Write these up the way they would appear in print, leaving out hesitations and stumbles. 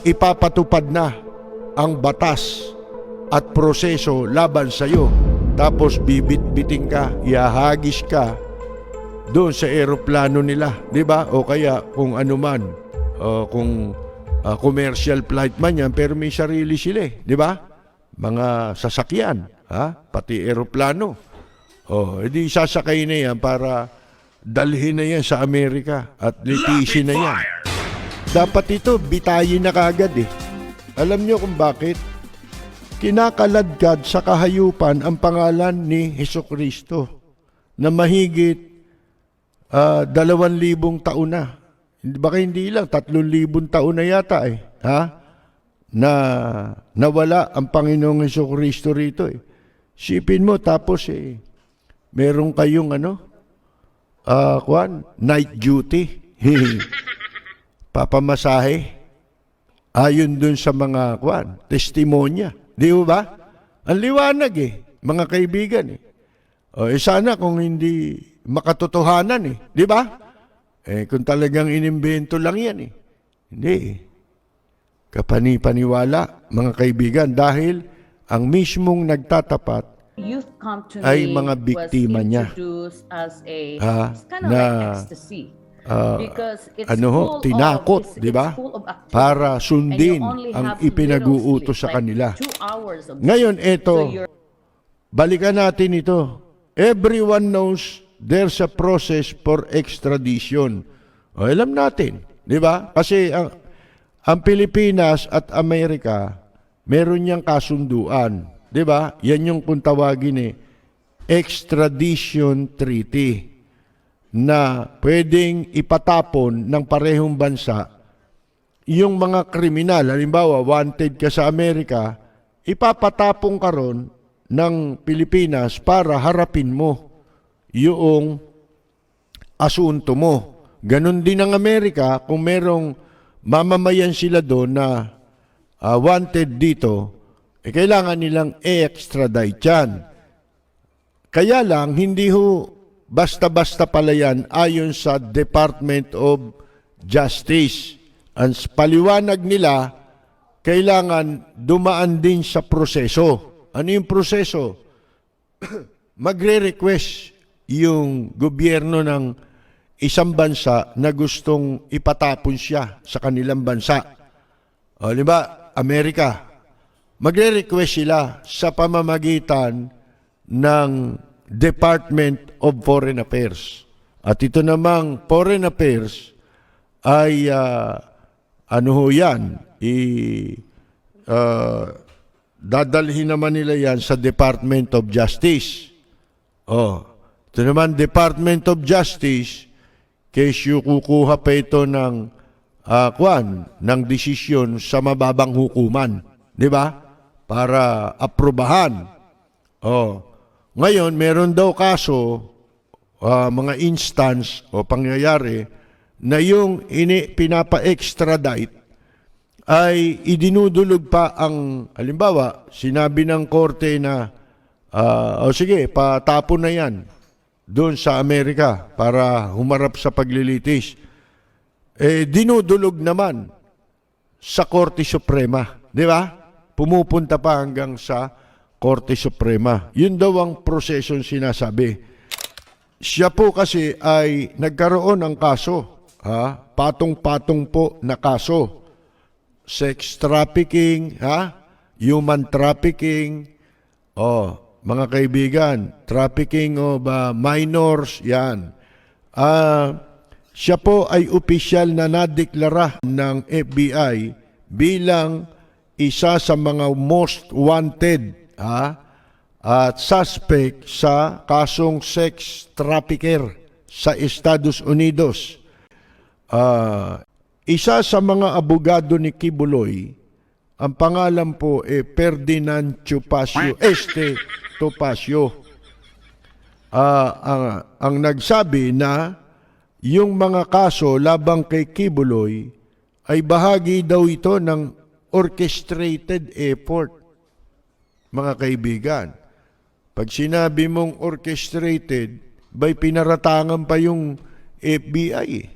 ipapatupad na ang batas at proseso laban sa iyo. Tapos bibit-biting ka, ihahagis ka doon sa eroplano nila, di ba? O kaya kung ano man, kung commercial flight man yan, pero may sarili sila, di ba? Mga sasakyan, pati eroplano. Edi sasakay na yan para dalhin na yan sa Amerika at litisin na yan. Dapat ito, bitayin na kagad eh. Alam nyo kung bakit? Kinakaladkad sa kahayupan ang pangalan ni Hesukristo na mahigit 2,000 taon na. Baka hindi lang, 3,000 taon na yata eh. Na nawala ang Panginoong Hesukristo rito eh. Sipin mo, tapos meron kayong night duty. Papamasahe. Ayon dun sa mga testimonya. Di ba? Ang liwanag mga kaibigan sana kung hindi makatotohanan di ba? Kung talagang inimbento lang yan Hindi Kapani-paniwala, mga kaibigan, dahil ang mismong nagtatapat ay mga biktima niya. Tinakot, di ba? Para sundin ang ipinag-uutos sa kanila. Ngayon, balikan natin ito. Everyone knows there's a process for extradition. Alam natin, di ba? Kasi ang Pilipinas at Amerika, meron niyang kasunduan. Di ba? Yan yung kung tawagin extradition treaty na pwedeng ipatapon ng parehong bansa yung mga kriminal. Halimbawa, wanted ka sa Amerika, ipapatapong ka ron ng Pilipinas para harapin mo yung asunto mo. Ganon din ang Amerika, kung merong mamamayan sila doon na wanted dito, kailangan nilang i-extradite yan. Kaya lang, hindi basta-basta pala yan ayon sa Department of Justice. Ang paliwanag nila, kailangan dumaan din sa proseso. Ano yung proseso? Magre-request yung gobyerno ng isang bansa na gustong ipatapon siya sa kanilang bansa. Diba? Amerika. Magre-request sila sa pamamagitan ng Department of Foreign Affairs. At ito namang Foreign Affairs ay dadalhin naman nila yan sa Department of Justice. Ito naman Department of Justice, kesyo kukuha pa ito ng desisyon sa mababang hukuman, di ba? Para aprobahan. Ngayon, meron daw kaso, mga instance o pangyayari na yung pinapa-extradite ay idinudulog pa ang, halimbawa, sinabi ng korte na, sige, patapon na yan doon sa Amerika para humarap sa paglilitis. Dinudulog naman sa Korte Suprema, di ba? Pumupunta pa hanggang sa Korte Suprema. Yun daw ang prosesong sinasabi. Siya po kasi ay nagkaroon ng kaso, patong-patong po na kaso. Sex trafficking, human trafficking, mga kaibigan, trafficking of minors, yan. Siya po ay opisyal na nadeklara ng FBI bilang isa sa mga most wanted at suspect sa kasong sex trafficker sa Estados Unidos. Isa sa mga abogado ni Kibuloy, ang pangalan po Ferdinand Topacio. Ang nagsabi na yung mga kaso labang kay Kibuloy ay bahagi daw ito ng orchestrated effort. Mga kaibigan, pag sinabi mong orchestrated, pinaratangan pa yung FBI.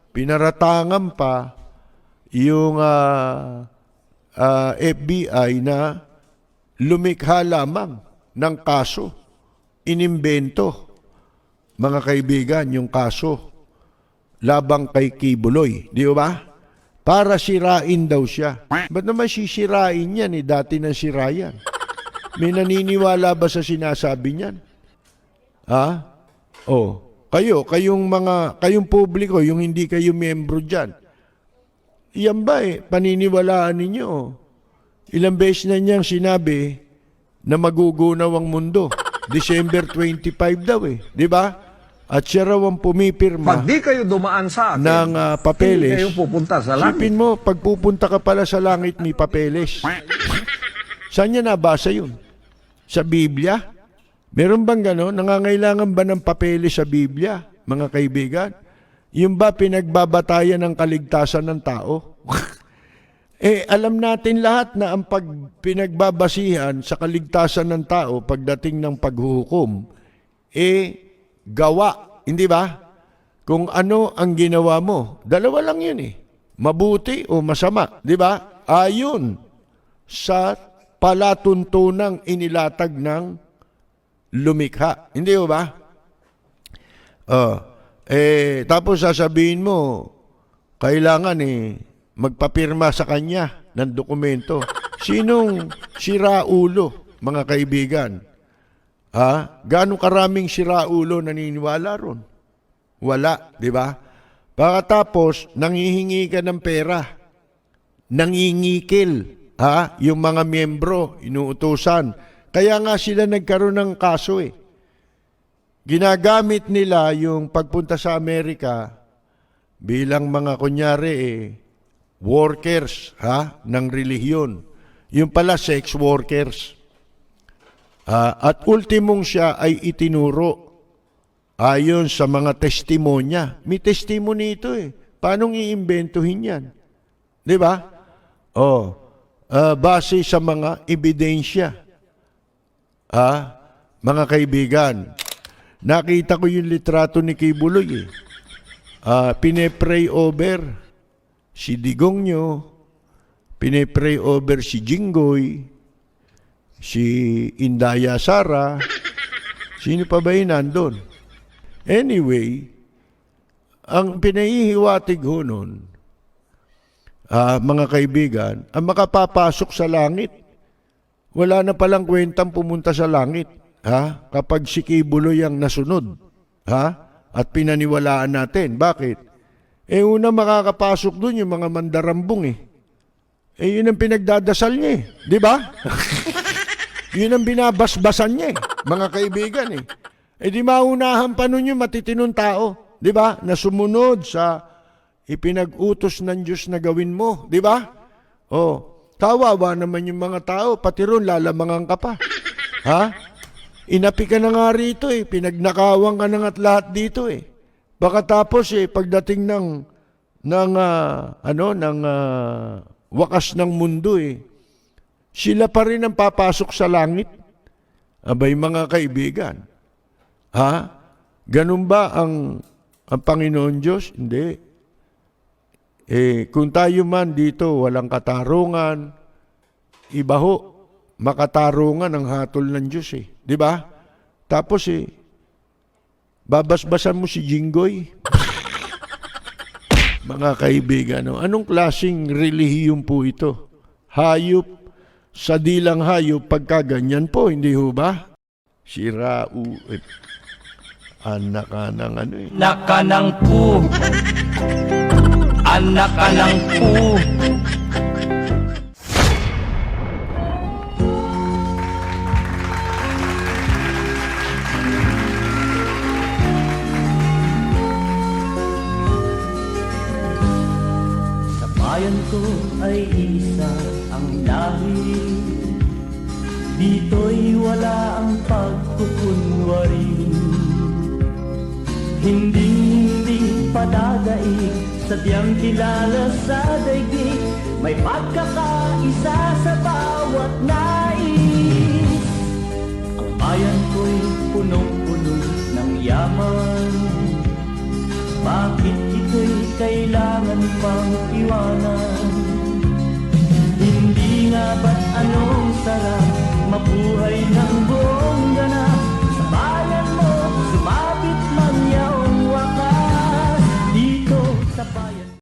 Pinaratangan pa yung FBI na lumikha lamang ng kaso, inimbento, mga kaibigan, yung kaso labang kay Kibuloy, di ba? Para sirain daw siya. Ba't naman sisirain yan? Dati nang sirayan. May naniniwala ba sa sinasabi niyan? Ha? Oh, kayong publiko, yung hindi kayo miyembro dyan, yan ba paniniwalaan ninyo? Ilang beses na niyang sinabi na magugunaw ang mundo. December 25 daw di ba? At siya raw ang pumipirma. Pag di kayo dumaan sa akin, ng papeles. hindi kayo pupunta sa langit. Sipin mo, pag pupunta ka pala sa langit, may papeles. Saan niya nabasa yun? Sa Biblia? Meron bang gano'n? Nangangailangan ba ng papeles sa Biblia, mga kaibigan? Yung ba pinagbabatayan ng kaligtasan ng tao? Alam natin lahat na ang pinagbabasihan sa kaligtasan ng tao pagdating ng paghuhukom, gawa, hindi ba? Kung ano ang ginawa mo, dalawa lang yun mabuti o masama, di ba? Ayon sa palatuntunang inilatag ng lumikha, hindi ba? Tapos sasabihin mo, kailangan magpapirma sa kanya ng dokumento. Sinong siraulo, mga kaibigan? Gaano karaming siraulo naniniwala ron? Wala, di ba? Pagkatapos, nanghihingi ka ng pera. Nangingikil, yung mga miyembro, inuutusan. Kaya nga sila nagkaroon ng kaso Ginagamit nila yung pagpunta sa Amerika bilang mga kunyari workers ng relihiyon. Yung pala sex workers. At ultimong siya ay itinuro ayon sa mga testimonya. May testimony ito Paano iimbentuhin yan? Di ba? Base sa mga ebidensya. Mga kaibigan, nakita ko yung litrato ni Kibuloy pinepray over si Digongyo, pinepray over si Jinggoy, si Indaya Sara, sino pa ba yun nandun? Anyway, ang pinahihiwatig ho nun, mga kaibigan, ang makapapasok sa langit, wala na palang kwentang pumunta sa langit, kapag si Kibuloy ang nasunod, at pinaniwalaan natin. Bakit? Una makakapasok dun yung mga mandarambong yun ang pinagdadasal niya di ba? Yun ang binabasbasan niya mga kaibigan di maunahan pa nun yung matitinong tao, di ba? Na sumunod sa ipinag-utos ng Diyos na gawin mo, di ba? Kawawa naman yung mga tao, pati ron lalamangan ka pa. Inapi ka na nga rito pinagnakawan ka na nga't lahat dito Baka tapos pagdating ng wakas ng mundo sila pa rin ang papasok sa langit. Abay mga kaibigan. Ganun ba ang Panginoon Diyos? Hindi. Kung tayo man dito walang katarungan, iba ho, makatarungan ang hatol ng Diyos di ba? Tapos babasbasan mo si Jinggoy. Mga kaibigan, anong klaseng relihiyon po ito? Hayop sa dilang hayop pagkaganyan po, hindi ho ba? Anak ka ng Anak ka ng pu. Anak ka ng pu. Sa bayan ko ay isa ang lahi. Dito'y wala ang pagkukunwari. Hindi padadaig, sadyang kilala sa daigdig. May pagkakaisa sa bawat nais. Ang bayan ko'y punong-puno ng yaman. Bakit ito'y kailangan pang iwanan? sarap mabuhay ng buong ganap. Sa bayan mo, sumapit man yaong wakas dito sa bayan.